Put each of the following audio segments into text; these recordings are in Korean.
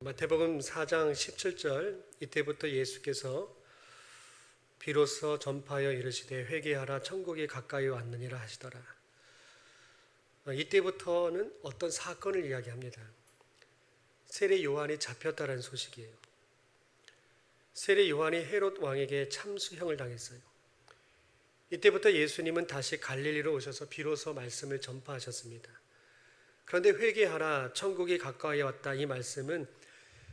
마태복음 4장 17절, 이때부터 예수께서 비로소 전파하여 이르시되 회개하라 천국이 가까이 왔느니라 하시더라. 이때부터는 어떤 사건을 이야기합니다. 세례 요한이 잡혔다는 소식이에요. 세례 요한이 헤롯 왕에게 참수형을 당했어요. 이때부터 예수님은 다시 갈릴리로 오셔서 비로소 말씀을 전파하셨습니다. 그런데 회개하라 천국이 가까이 왔다, 이 말씀은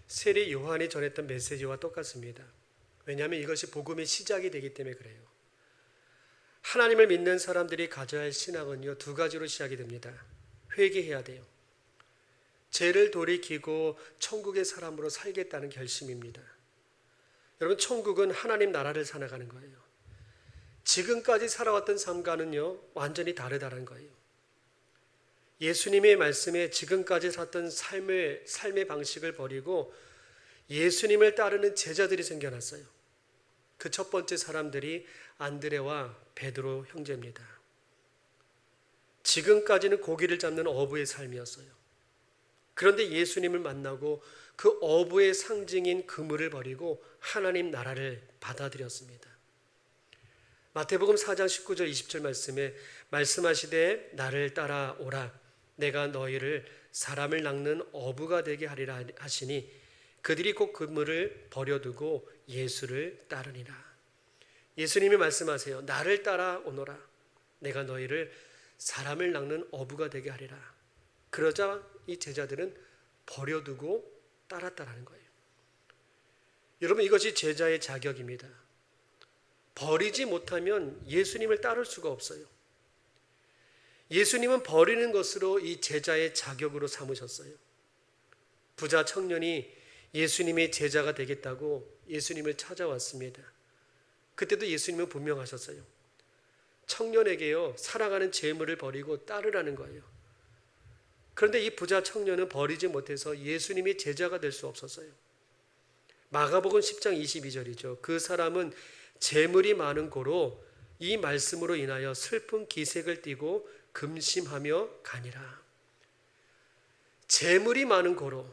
세례 요한이 전했던 메시지와 똑같습니다. 왜냐하면 이것이 복음의 시작이 되기 때문에 그래요. 하나님을 믿는 사람들이 가져야 할 신앙은요, 두 가지로 시작이 됩니다. 회개해야 돼요. 죄를 돌이키고 천국의 사람으로 살겠다는 결심입니다. 여러분, 천국은 하나님 나라를 살아가는 거예요. 지금까지 살아왔던 삶과는요, 완전히 다르다는 거예요. 예수님의 말씀에 지금까지 살았던 삶의 방식을 버리고 예수님을 따르는 제자들이 생겨났어요. 그 첫 번째 사람들이 안드레와 베드로 형제입니다. 지금까지는 고기를 잡는 어부의 삶이었어요. 그런데 예수님을 만나고 그 어부의 상징인 그물을 버리고 하나님 나라를 받아들였습니다. 마태복음 4장 19절 20절 말씀에 말씀하시되 나를 따라오라 내가 너희를 사람을 낚는 어부가 되게 하리라 하시니 그들이 곧 그물을 버려두고 예수를 따르니라. 예수님이 말씀하세요. 나를 따라오너라. 내가 너희를 사람을 낚는 어부가 되게 하리라. 그러자 이 제자들은 버려두고 따랐다라는 거예요. 여러분, 이것이 제자의 자격입니다. 버리지 못하면 예수님을 따를 수가 없어요. 예수님은 버리는 것으로 이 제자의 자격으로 삼으셨어요. 부자 청년이 예수님의 제자가 되겠다고 예수님을 찾아왔습니다. 그때도 예수님은 분명하셨어요. 청년에게요, 살아가는 재물을 버리고 따르라는 거예요. 그런데 이 부자 청년은 버리지 못해서 예수님의 제자가 될 수 없었어요. 마가복음 10장 22절이죠. 그 사람은 재물이 많은 고로 이 말씀으로 인하여 슬픈 기색을 띠고 금심하며 가니라. 재물이 많은 고로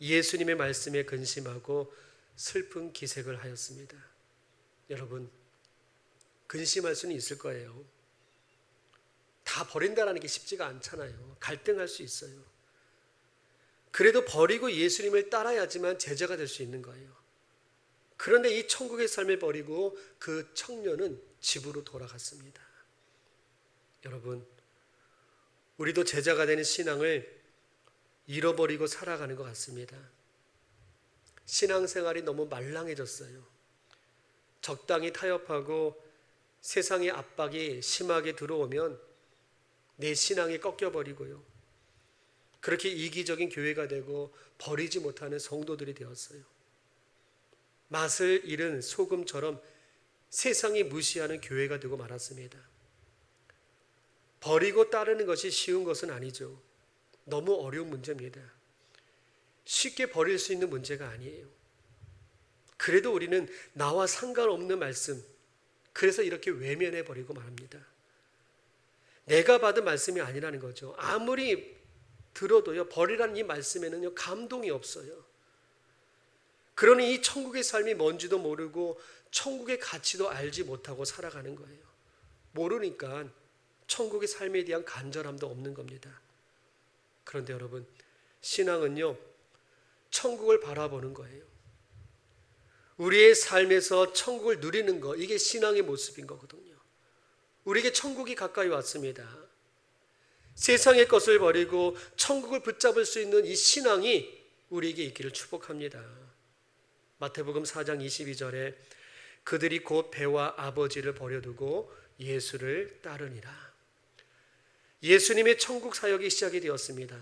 예수님의 말씀에 근심하고 슬픈 기색을 하였습니다. 여러분, 근심할 수는 있을 거예요. 다 버린다는 게 쉽지가 않잖아요. 갈등할 수 있어요. 그래도 버리고 예수님을 따라야지만 제자가 될 수 있는 거예요. 그런데 이 천국의 삶을 버리고 그 청년은 집으로 돌아갔습니다. 여러분, 우리도 제자가 되는 신앙을 잃어버리고 살아가는 것 같습니다. 신앙생활이 너무 말랑해졌어요. 적당히 타협하고 세상의 압박이 심하게 들어오면 내 신앙이 꺾여버리고요. 그렇게 이기적인 교회가 되고 버리지 못하는 성도들이 되었어요. 맛을 잃은 소금처럼 세상이 무시하는 교회가 되고 말았습니다. 버리고 따르는 것이 쉬운 것은 아니죠. 너무 어려운 문제입니다. 쉽게 버릴 수 있는 문제가 아니에요. 그래도 우리는 나와 상관없는 말씀, 그래서 이렇게 외면해 버리고 말합니다. 내가 받은 말씀이 아니라는 거죠. 아무리 들어도요, 버리라는 이 말씀에는요, 감동이 없어요. 그러니 이 천국의 삶이 뭔지도 모르고 천국의 가치도 알지 못하고 살아가는 거예요. 모르니까 천국의 삶에 대한 간절함도 없는 겁니다. 그런데 여러분, 신앙은요, 천국을 바라보는 거예요. 우리의 삶에서 천국을 누리는 거, 이게 신앙의 모습인 거거든요. 우리에게 천국이 가까이 왔습니다. 세상의 것을 버리고 천국을 붙잡을 수 있는 이 신앙이 우리에게 있기를 축복합니다. 마태복음 4장 22절에 그들이 곧 배와 아버지를 버려두고 예수를 따르니라. 예수님의 천국 사역이 시작이 되었습니다.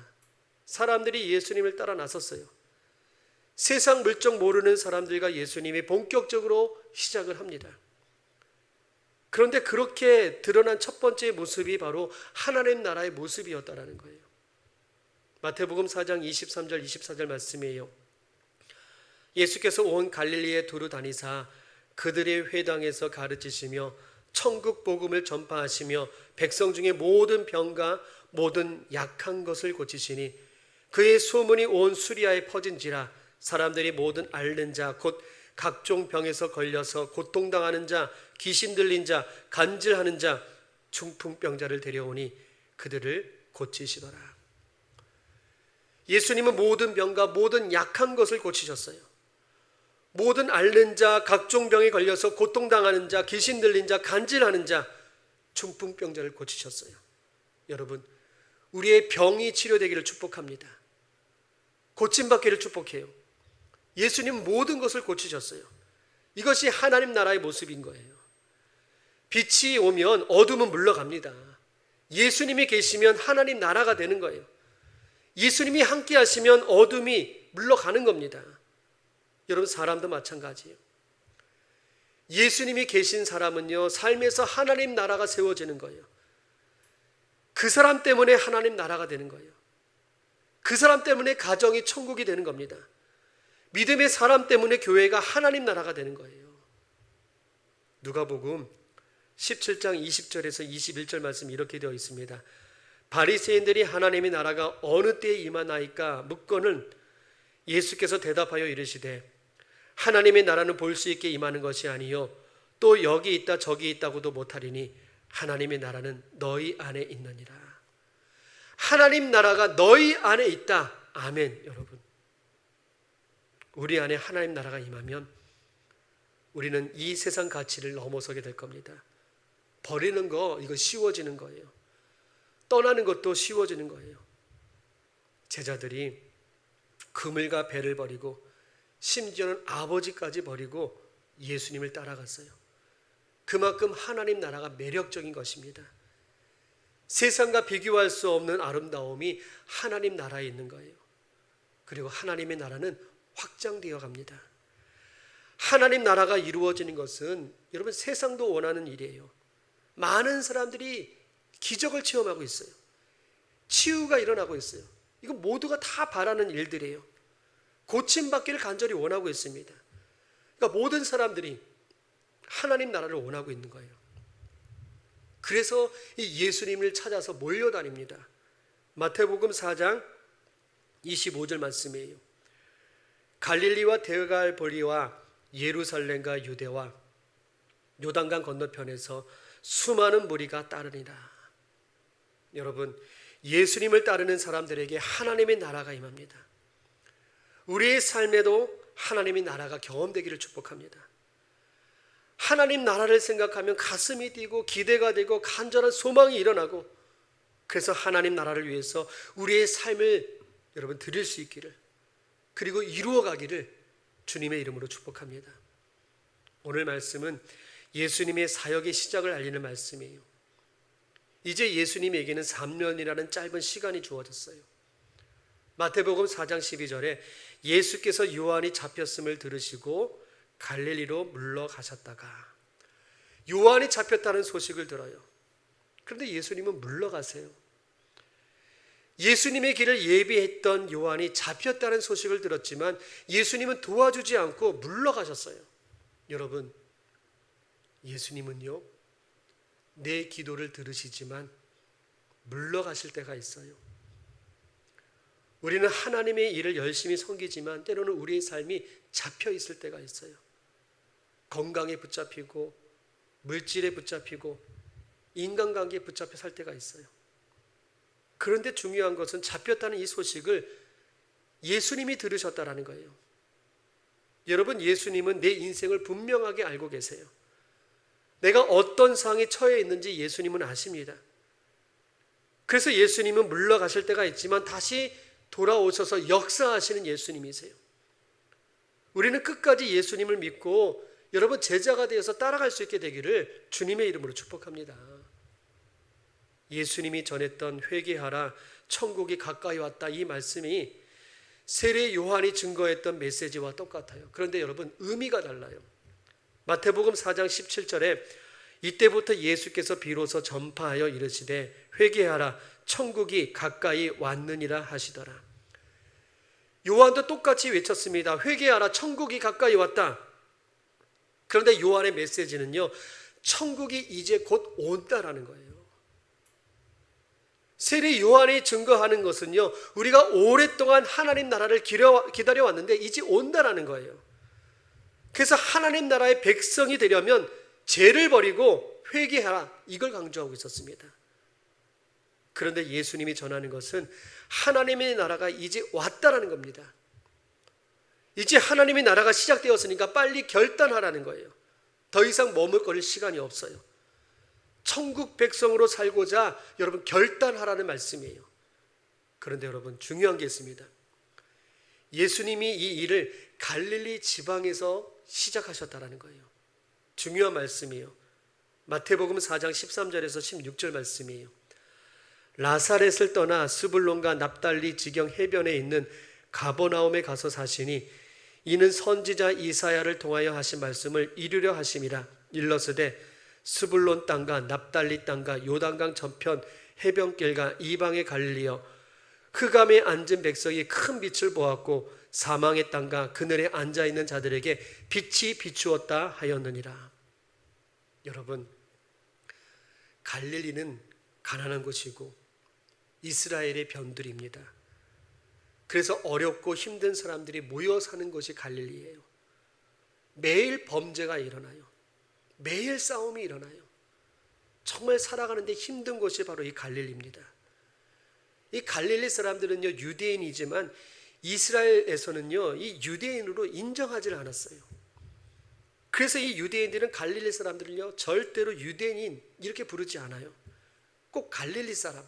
사람들이 예수님을 따라 나섰어요. 세상 물정 모르는 사람들과 예수님이 본격적으로 시작을 합니다. 그런데 그렇게 드러난 첫 번째 모습이 바로 하나님 나라의 모습이었다라는 거예요. 마태복음 4장 23절 24절 말씀이에요. 예수께서 온 갈릴리에 두루 다니사 그들의 회당에서 가르치시며 천국 복음을 전파하시며 백성 중에 모든 병과 모든 약한 것을 고치시니 그의 소문이 온 수리아에 퍼진지라 사람들이 모든 앓는 자 곧 각종 병에서 걸려서 고통당하는 자, 귀신 들린 자, 간질하는 자, 중풍병자를 데려오니 그들을 고치시더라. 예수님은 모든 병과 모든 약한 것을 고치셨어요. 모든 앓는 자, 각종 병에 걸려서 고통당하는 자, 귀신 들린 자, 간질하는 자, 중풍병자를 고치셨어요. 여러분, 우리의 병이 치료되기를 축복합니다. 고침받기를 축복해요. 예수님은 모든 것을 고치셨어요. 이것이 하나님 나라의 모습인 거예요. 빛이 오면 어둠은 물러갑니다. 예수님이 계시면 하나님 나라가 되는 거예요. 예수님이 함께 하시면 어둠이 물러가는 겁니다. 여러분, 사람도 마찬가지예요. 예수님이 계신 사람은요, 삶에서 하나님 나라가 세워지는 거예요. 그 사람 때문에 하나님 나라가 되는 거예요. 그 사람 때문에 가정이 천국이 되는 겁니다. 믿음의 사람 때문에 교회가 하나님 나라가 되는 거예요. 누가복음 17장 20절에서 21절 말씀 이렇게 되어 있습니다. 바리새인들이 하나님의 나라가 어느 때에 임하나이까 묻거늘 예수께서 대답하여 이르시되 하나님의 나라는 볼 수 있게 임하는 것이 아니요 또 여기 있다 저기 있다고도 못하리니 하나님의 나라는 너희 안에 있느니라. 하나님 나라가 너희 안에 있다. 아멘. 여러분, 우리 안에 하나님 나라가 임하면 우리는 이 세상 가치를 넘어서게 될 겁니다. 버리는 거, 이거 쉬워지는 거예요. 떠나는 것도 쉬워지는 거예요. 제자들이 그물과 배를 버리고 심지어는 아버지까지 버리고 예수님을 따라갔어요. 그만큼 하나님 나라가 매력적인 것입니다. 세상과 비교할 수 없는 아름다움이 하나님 나라에 있는 거예요. 그리고 하나님의 나라는 확장되어 갑니다. 하나님 나라가 이루어지는 것은 여러분 세상도 원하는 일이에요. 많은 사람들이 기적을 체험하고 있어요. 치유가 일어나고 있어요. 이거 모두가 다 바라는 일들이에요. 고침받기를 간절히 원하고 있습니다. 그러니까 모든 사람들이 하나님 나라를 원하고 있는 거예요. 그래서 이 예수님을 찾아서 몰려다닙니다. 마태복음 4장 25절 말씀이에요. 갈릴리와 데갈볼리와 예루살렘과 유대와 요단강 건너편에서 수많은 무리가 따르니라. 여러분, 예수님을 따르는 사람들에게 하나님의 나라가 임합니다. 우리의 삶에도 하나님의 나라가 경험되기를 축복합니다. 하나님 나라를 생각하면 가슴이 뛰고 기대가 되고 간절한 소망이 일어나고, 그래서 하나님 나라를 위해서 우리의 삶을 여러분 드릴 수 있기를, 그리고 이루어가기를 주님의 이름으로 축복합니다. 오늘 말씀은 예수님의 사역의 시작을 알리는 말씀이에요. 이제 예수님에게는 3년이라는 짧은 시간이 주어졌어요. 마태복음 4장 12절에 예수께서 요한이 잡혔음을 들으시고 갈릴리로 물러가셨다가, 요한이 잡혔다는 소식을 들어요. 그런데 예수님은 물러가세요. 예수님의 길을 예비했던 요한이 잡혔다는 소식을 들었지만 예수님은 도와주지 않고 물러가셨어요. 여러분, 예수님은요, 내 기도를 들으시지만 물러가실 때가 있어요. 우리는 하나님의 일을 열심히 섬기지만 때로는 우리의 삶이 잡혀 있을 때가 있어요. 건강에 붙잡히고 물질에 붙잡히고 인간관계에 붙잡혀 살 때가 있어요. 그런데 중요한 것은 잡혔다는 이 소식을 예수님이 들으셨다라는 거예요. 여러분, 예수님은 내 인생을 분명하게 알고 계세요. 내가 어떤 상황에 처해 있는지 예수님은 아십니다. 그래서 예수님은 물러가실 때가 있지만 다시 돌아오셔서 역사하시는 예수님이세요. 우리는 끝까지 예수님을 믿고 여러분 제자가 되어서 따라갈 수 있게 되기를 주님의 이름으로 축복합니다. 예수님이 전했던 회개하라, 천국이 가까이 왔다, 이 말씀이 세례 요한이 증거했던 메시지와 똑같아요. 그런데 여러분 의미가 달라요. 마태복음 4장 17절에 이때부터 예수께서 비로소 전파하여 이르시되 회개하라, 천국이 가까이 왔느니라 하시더라. 요한도 똑같이 외쳤습니다. 회개하라, 천국이 가까이 왔다. 그런데 요한의 메시지는요, 천국이 이제 곧 온다라는 거예요. 세례 요한이 증거하는 것은요, 우리가 오랫동안 하나님 나라를 기다려왔는데 이제 온다라는 거예요. 그래서 하나님 나라의 백성이 되려면 죄를 버리고 회개하라, 이걸 강조하고 있었습니다. 그런데 예수님이 전하는 것은 하나님의 나라가 이제 왔다라는 겁니다. 이제 하나님의 나라가 시작되었으니까 빨리 결단하라는 거예요. 더 이상 머물거릴 시간이 없어요. 천국 백성으로 살고자 여러분 결단하라는 말씀이에요. 그런데 여러분 중요한 게 있습니다. 예수님이 이 일을 갈릴리 지방에서 시작하셨다라는 거예요. 중요한 말씀이에요. 마태복음 4장 13절에서 16절 말씀이에요. 나사렛을 떠나 스불론과 납달리 지경 해변에 있는 가버나움에 가서 사시니 이는 선지자 이사야를 통하여 하신 말씀을 이루려 하심이라. 일러스되 스불론 땅과 납달리 땅과 요단강 저편 해변길과 이방의 갈릴리여, 흑암에 앉은 백성이 큰 빛을 보았고 사망의 땅과 그늘에 앉아있는 자들에게 빛이 비추었다 하였느니라. 여러분, 갈릴리는 가난한 곳이고 이스라엘의 변두리입니다. 그래서 어렵고 힘든 사람들이 모여 사는 곳이 갈릴리예요. 매일 범죄가 일어나요. 매일 싸움이 일어나요. 정말 살아가는데 힘든 곳이 바로 이 갈릴리입니다. 이 갈릴리 사람들은요, 유대인이지만 이스라엘에서는요, 이 유대인으로 인정하지 않았어요. 그래서 이 유대인들은 갈릴리 사람들을요, 절대로 유대인 이렇게 부르지 않아요. 꼭 갈릴리 사람,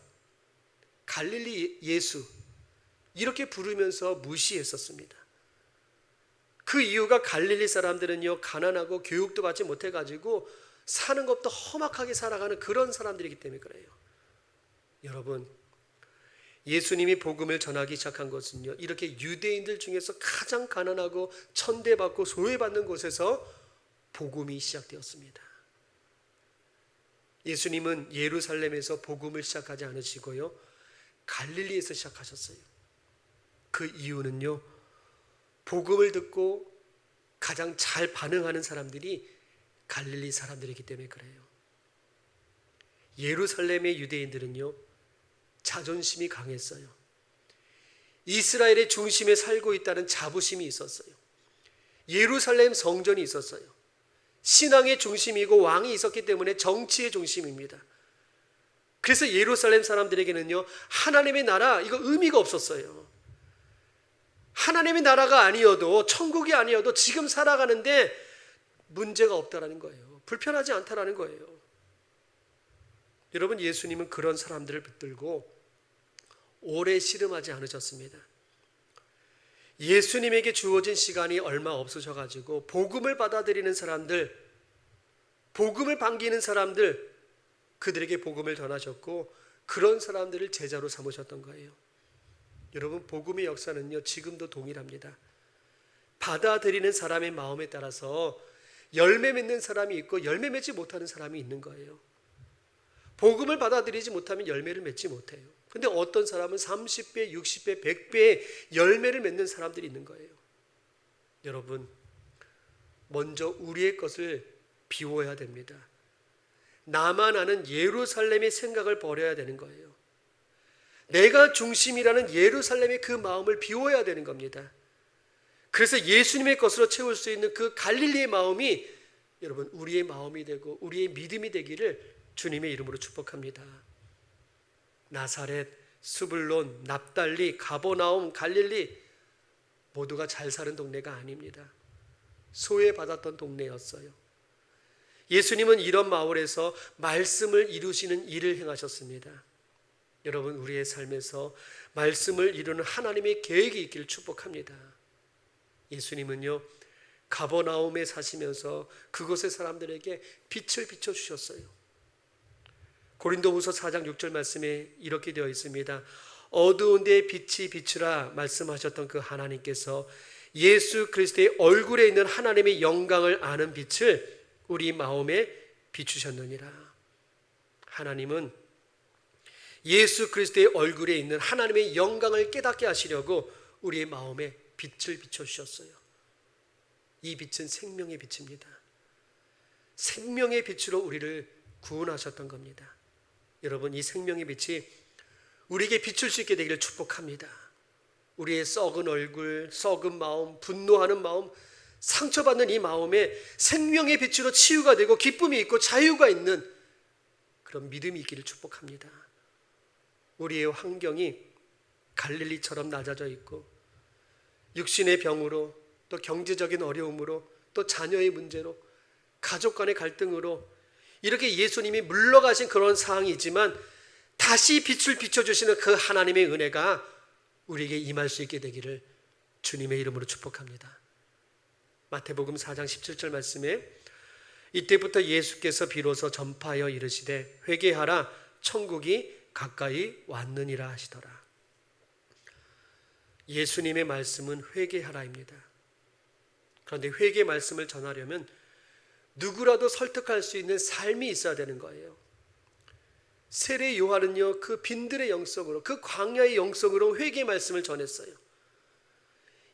갈릴리 예수 이렇게 부르면서 무시했었습니다. 그 이유가 갈릴리 사람들은요, 가난하고 교육도 받지 못해가지고 사는 것도 험악하게 살아가는 그런 사람들이기 때문에 그래요. 여러분, 예수님이 복음을 전하기 시작한 것은요, 이렇게 유대인들 중에서 가장 가난하고 천대받고 소외받는 곳에서 복음이 시작되었습니다. 예수님은 예루살렘에서 복음을 시작하지 않으시고요, 갈릴리에서 시작하셨어요. 그 이유는요, 복음을 듣고 가장 잘 반응하는 사람들이 갈릴리 사람들이기 때문에 그래요. 예루살렘의 유대인들은요, 자존심이 강했어요. 이스라엘의 중심에 살고 있다는 자부심이 있었어요. 예루살렘 성전이 있었어요. 신앙의 중심이고 왕이 있었기 때문에 정치의 중심입니다. 그래서 예루살렘 사람들에게는요, 하나님의 나라 이거 의미가 없었어요. 하나님의 나라가 아니어도, 천국이 아니어도 지금 살아가는데 문제가 없다라는 거예요. 불편하지 않다라는 거예요. 여러분, 예수님은 그런 사람들을 붙들고 오래 씨름하지 않으셨습니다. 예수님에게 주어진 시간이 얼마 없으셔가지고 복음을 받아들이는 사람들, 복음을 반기는 사람들, 그들에게 복음을 전하셨고 그런 사람들을 제자로 삼으셨던 거예요. 여러분, 복음의 역사는요, 지금도 동일합니다. 받아들이는 사람의 마음에 따라서 열매 맺는 사람이 있고 열매 맺지 못하는 사람이 있는 거예요. 복음을 받아들이지 못하면 열매를 맺지 못해요. 근데 어떤 사람은 30배, 60배, 100배의 열매를 맺는 사람들이 있는 거예요. 여러분, 먼저 우리의 것을 비워야 됩니다. 나만 아는 예루살렘의 생각을 버려야 되는 거예요. 내가 중심이라는 예루살렘의 그 마음을 비워야 되는 겁니다. 그래서 예수님의 것으로 채울 수 있는 그 갈릴리의 마음이 여러분 우리의 마음이 되고 우리의 믿음이 되기를 주님의 이름으로 축복합니다. 나사렛, 스불론, 납달리, 가버나움, 갈릴리 모두가 잘 사는 동네가 아닙니다. 소외받았던 동네였어요. 예수님은 이런 마을에서 말씀을 이루시는 일을 행하셨습니다. 여러분, 우리의 삶에서 말씀을 이루는 하나님의 계획이 있기를 축복합니다. 예수님은요, 가버나움에 사시면서 그곳의 사람들에게 빛을 비춰주셨어요. 고린도후서 4장 6절 말씀에 이렇게 되어 있습니다. 어두운 데에 빛이 비추라 말씀하셨던 그 하나님께서 예수 그리스도의 얼굴에 있는 하나님의 영광을 아는 빛을 우리 마음에 비추셨느니라. 하나님은 예수 그리스도의 얼굴에 있는 하나님의 영광을 깨닫게 하시려고 우리의 마음에 빛을 비춰주셨어요. 이 빛은 생명의 빛입니다. 생명의 빛으로 우리를 구원하셨던 겁니다. 여러분, 이 생명의 빛이 우리에게 비출 수 있게 되기를 축복합니다. 우리의 썩은 얼굴, 썩은 마음, 분노하는 마음, 상처받는 이 마음에 생명의 빛으로 치유가 되고 기쁨이 있고 자유가 있는 그런 믿음이 있기를 축복합니다. 우리의 환경이 갈릴리처럼 낮아져 있고 육신의 병으로, 또 경제적인 어려움으로, 또 자녀의 문제로, 가족 간의 갈등으로 이렇게 예수님이 물러가신 그런 상황이지만 다시 빛을 비춰주시는 그 하나님의 은혜가 우리에게 임할 수 있게 되기를 주님의 이름으로 축복합니다. 마태복음 4장 17절 말씀에 이때부터 예수께서 비로소 전파하여 이르시되 회개하라 천국이 가까이 왔느니라 하시더라. 예수님의 말씀은 회개하라입니다. 그런데 회개 말씀을 전하려면 누구라도 설득할 수 있는 삶이 있어야 되는 거예요. 세례 요한은요, 그 빈들의 영성으로, 그 광야의 영성으로 회개 말씀을 전했어요.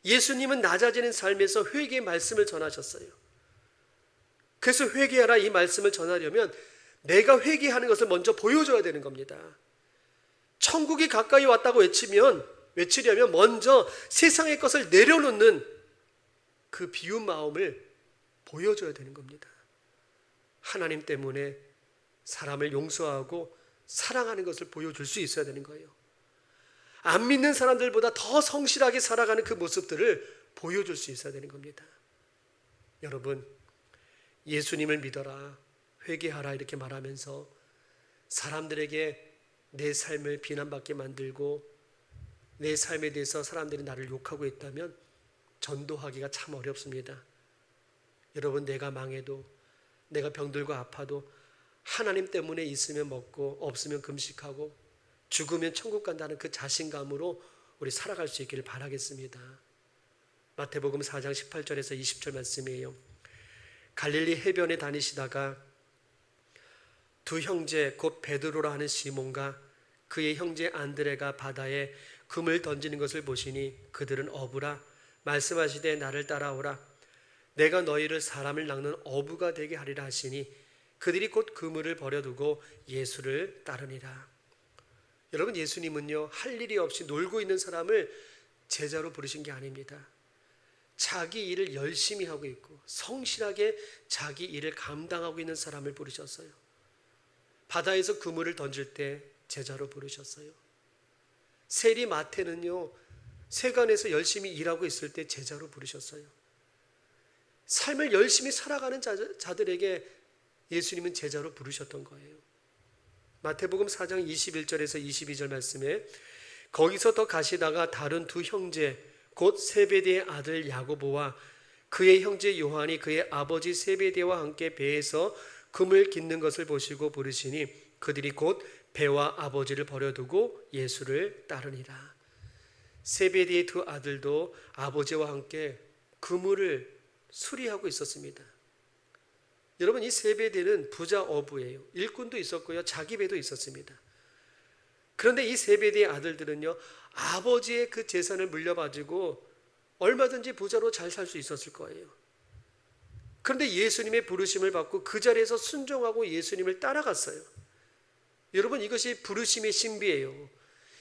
예수님은 낮아지는 삶에서 회개의 말씀을 전하셨어요. 그래서 회개하라 이 말씀을 전하려면 내가 회개하는 것을 먼저 보여줘야 되는 겁니다. 천국이 가까이 왔다고 외치려면 먼저 세상의 것을 내려놓는 그 비운 마음을 보여줘야 되는 겁니다. 하나님 때문에 사람을 용서하고 사랑하는 것을 보여줄 수 있어야 되는 거예요. 안 믿는 사람들보다 더 성실하게 살아가는 그 모습들을 보여줄 수 있어야 되는 겁니다. 여러분, 예수님을 믿어라, 회개하라 이렇게 말하면서 사람들에게 내 삶을 비난받게 만들고 내 삶에 대해서 사람들이 나를 욕하고 있다면 전도하기가 참 어렵습니다. 여러분, 내가 망해도, 내가 병들고 아파도 하나님 때문에 있으면 먹고 없으면 금식하고 죽으면 천국 간다는 그 자신감으로 우리 살아갈 수 있기를 바라겠습니다. 마태복음 4장 18절에서 20절 말씀이에요. 갈릴리 해변에 다니시다가 두 형제 곧 베드로라 하는 시몬과 그의 형제 안드레가 바다에 금을 던지는 것을 보시니 그들은 어부라 말씀하시되 나를 따라오라 내가 너희를 사람을 낚는 어부가 되게 하리라 하시니 그들이 곧 그물을 버려두고 예수를 따르니라. 여러분, 예수님은요, 할 일이 없이 놀고 있는 사람을 제자로 부르신 게 아닙니다. 자기 일을 열심히 하고 있고 성실하게 자기 일을 감당하고 있는 사람을 부르셨어요. 바다에서 그물을 던질 때 제자로 부르셨어요. 세리 마태는요, 세간에서 열심히 일하고 있을 때 제자로 부르셨어요. 삶을 열심히 살아가는 자들에게 예수님은 제자로 부르셨던 거예요. 마태복음 4장 21절에서 22절 말씀에 거기서 더 가시다가 다른 두 형제 곧 세베대의 아들 야고보와 그의 형제 요한이 그의 아버지 세베대와 함께 배에서 금을 깃는 것을 보시고 부르시니 그들이 곧 배와 아버지를 버려두고 예수를 따르니라. 세베대의 두 아들도 아버지와 함께 그물을 수리하고 있었습니다. 여러분, 이 세베대는 부자 어부예요. 일꾼도 있었고요, 자기 배도 있었습니다. 그런데 이 세베대의 아들들은요, 아버지의 그 재산을 물려가지고 얼마든지 부자로 잘 살 수 있었을 거예요. 그런데 예수님의 부르심을 받고 그 자리에서 순종하고 예수님을 따라갔어요. 여러분, 이것이 부르심의 신비예요.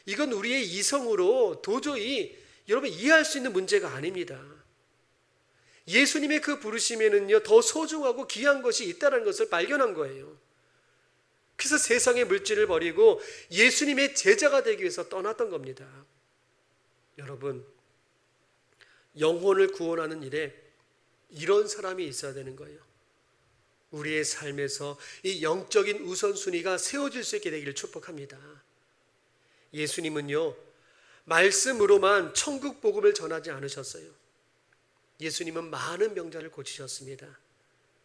이건 우리의 이성으로 도저히 여러분 이해할 수 있는 문제가 아닙니다. 예수님의 그 부르심에는요, 더 소중하고 귀한 것이 있다는 것을 발견한 거예요. 그래서 세상의 물질을 버리고 예수님의 제자가 되기 위해서 떠났던 겁니다. 여러분, 영혼을 구원하는 일에 이런 사람이 있어야 되는 거예요. 우리의 삶에서 이 영적인 우선순위가 세워질 수 있게 되기를 축복합니다. 예수님은요, 말씀으로만 천국 복음을 전하지 않으셨어요. 예수님은 많은 병자를 고치셨습니다.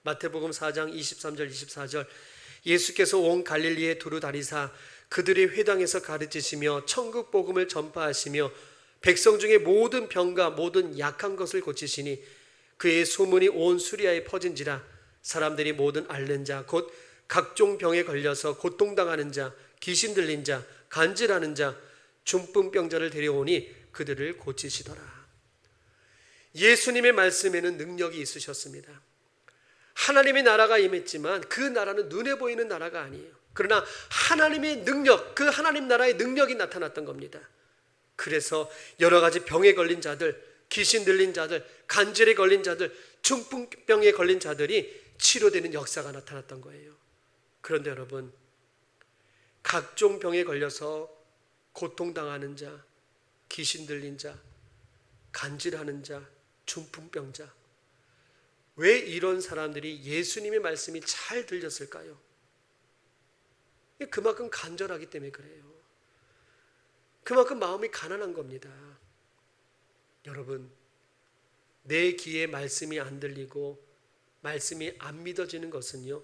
마태복음 4장 23절 24절 예수께서 온 갈릴리에 두루 다니사 그들의 회당에서 가르치시며 천국 복음을 전파하시며 백성 중에 모든 병과 모든 약한 것을 고치시니 그의 소문이 온 수리아에 퍼진지라 사람들이 모든 앓는 자 곧 각종 병에 걸려서 고통당하는 자 귀신 들린 자 간질하는 자 중풍병자를 데려오니 그들을 고치시더라. 예수님의 말씀에는 능력이 있으셨습니다. 하나님의 나라가 임했지만 그 나라는 눈에 보이는 나라가 아니에요. 그러나 하나님의 능력, 그 하나님 나라의 능력이 나타났던 겁니다. 그래서 여러 가지 병에 걸린 자들, 귀신 들린 자들, 간질에 걸린 자들, 중풍병에 걸린 자들이 치료되는 역사가 나타났던 거예요. 그런데 여러분, 각종 병에 걸려서 고통당하는 자, 귀신 들린 자, 간질하는 자, 중풍병자, 왜 이런 사람들이 예수님의 말씀이 잘 들렸을까요? 그만큼 간절하기 때문에 그래요. 그만큼 마음이 가난한 겁니다. 여러분, 내 귀에 말씀이 안 들리고 말씀이 안 믿어지는 것은요,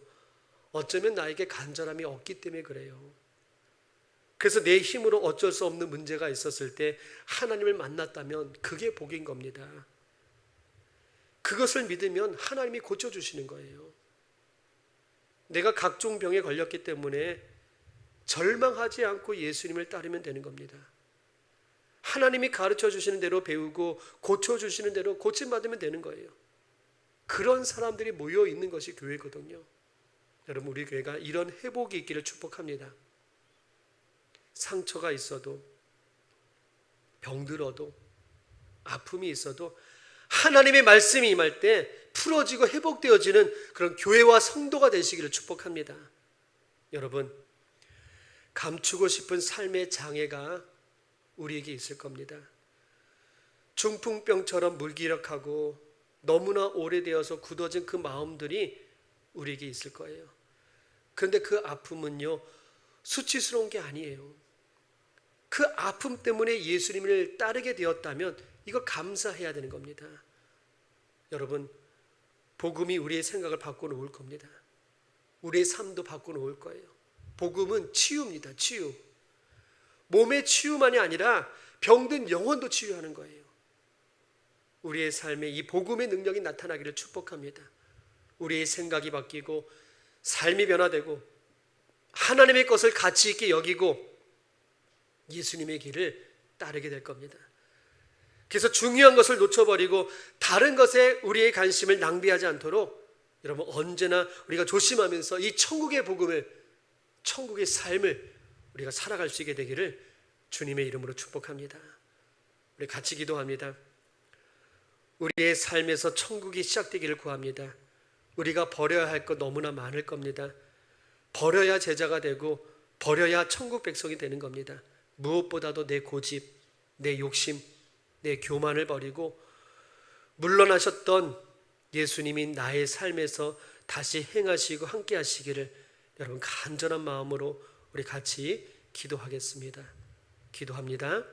어쩌면 나에게 간절함이 없기 때문에 그래요. 그래서 내 힘으로 어쩔 수 없는 문제가 있었을 때 하나님을 만났다면 그게 복인 겁니다. 그것을 믿으면 하나님이 고쳐주시는 거예요. 내가 각종 병에 걸렸기 때문에 절망하지 않고 예수님을 따르면 되는 겁니다. 하나님이 가르쳐 주시는 대로 배우고 고쳐주시는 대로 고침받으면 되는 거예요. 그런 사람들이 모여 있는 것이 교회거든요. 여러분, 우리 교회가 이런 회복이 있기를 축복합니다. 상처가 있어도, 병들어도, 아픔이 있어도 하나님의 말씀이 임할 때 풀어지고 회복되어지는 그런 교회와 성도가 되시기를 축복합니다. 여러분, 감추고 싶은 삶의 장애가 우리에게 있을 겁니다. 중풍병처럼 무기력하고 너무나 오래되어서 굳어진 그 마음들이 우리에게 있을 거예요. 그런데 그 아픔은요, 수치스러운 게 아니에요. 그 아픔 때문에 예수님을 따르게 되었다면 이거 감사해야 되는 겁니다. 여러분, 복음이 우리의 생각을 바꿔놓을 겁니다. 우리의 삶도 바꿔놓을 거예요. 복음은 치유입니다. 치유. 몸의 치유만이 아니라 병든 영혼도 치유하는 거예요. 우리의 삶에 이 복음의 능력이 나타나기를 축복합니다. 우리의 생각이 바뀌고 삶이 변화되고 하나님의 것을 가치 있게 여기고 예수님의 길을 따르게 될 겁니다. 그래서 중요한 것을 놓쳐버리고 다른 것에 우리의 관심을 낭비하지 않도록 여러분, 언제나 우리가 조심하면서 이 천국의 복음을, 천국의 삶을 우리가 살아갈 수 있게 되기를 주님의 이름으로 축복합니다. 우리 같이 기도합니다. 우리의 삶에서 천국이 시작되기를 구합니다. 우리가 버려야 할 것 너무나 많을 겁니다. 버려야 제자가 되고 버려야 천국 백성이 되는 겁니다. 무엇보다도 내 고집, 내 욕심, 내 교만을 버리고 물러나셨던 예수님이 나의 삶에서 다시 행하시고 함께 하시기를 여러분 간절한 마음으로 우리 같이 기도하겠습니다. 기도합니다.